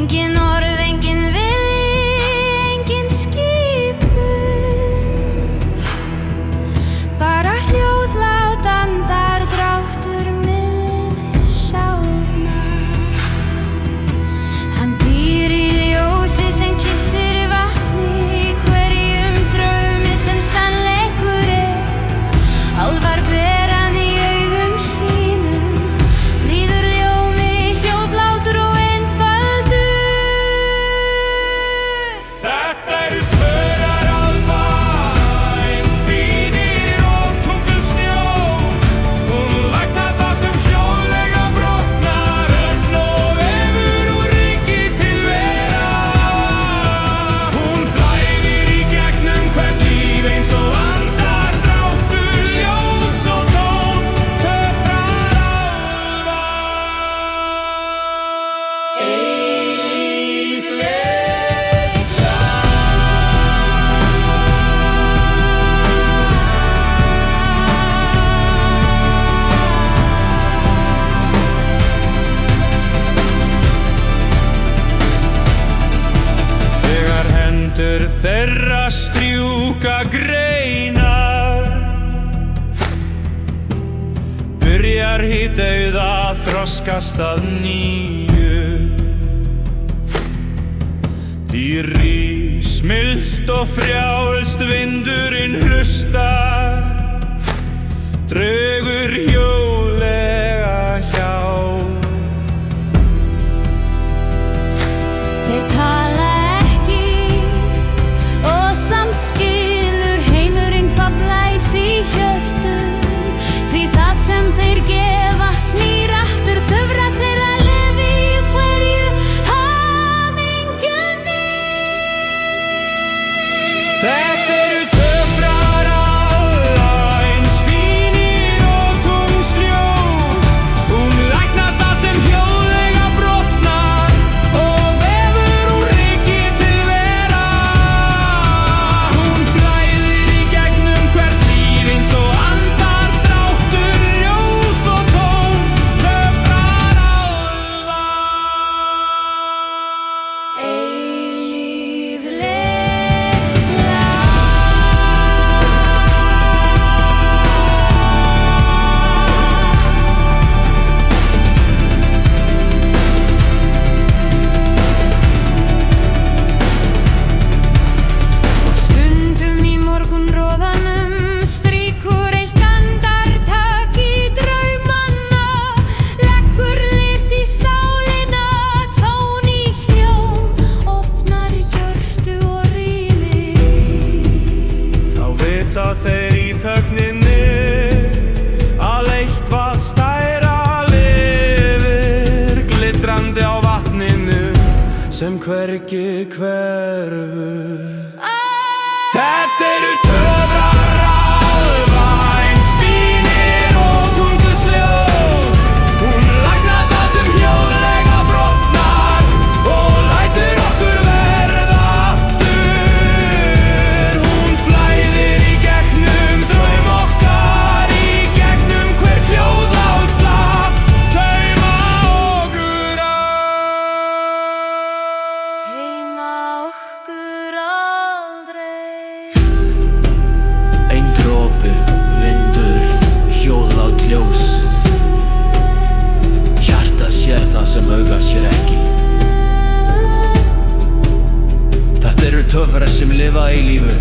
Engin orð, engin vilji, engin skipun, bara hljóðlát andardráttur minn sálnar. Hann býr í ljósi sem kyssir vatni, í hverjum draumi sem sannleikur álfar ber hann í augum sínum, líður ljómi hljóðlátur og einfaldur. Þetta eru törar álfa, eins fínir og tungulsnjór. Hún læknar það sem hljóðlega brotnar, örn og vefur úr ríki til vera. Hún flæðir í gegnum hvert líf eins og andardráttur, ljós og tón, töfrar álfa. Eilíf leikla. Þegar hendur þeirra strjúka greinar, byrjar hið dauða að þroskast að nýju. Því rís milt og frjálst vindurinn hlustar, dregur hjólega hjá. Þeir tala ekki og samt skilur heimurinn hvað blæs í hjörtum, því það sem þeir gefa snýr aftur, töfrar þeirra lifi í hverju hamingjunni. Þetta eru töfrar álfa, eins fínir og tungsljóð. Hún læknar það sem hljóðlega brotnar og vefur úr ríki til vera. Hún flæðir í gegnum hvert líf eins og andardráttur, ljós og tón, töfrar álfa. Eilíf leikla. Stundum í morgunroðanum strýkur eitt andartak í draumana, leggur lykt í sálina, tón í hljóm, opnar hjörtu og rými. Þá vita þeir í þögninni að eitthvað stærra lifir, glittrandi á vatninu sem hvergi hverfur. Þetta eru töfrar álfa, eins fínir og tungulsljóð. Hún læknar það sem hljóðlega brotnar og lætur okkur verða aftur. Hún flæðir í gegnum draum okkar, í gegnum hver hljóðlát lag, tauma okkur Heima okkur aldrei. Ein dropi, vindur, hljóðlát ljós. Hjarta sér það sem auga sér ekki. Þetta eru töfrar sem lifa í lífu,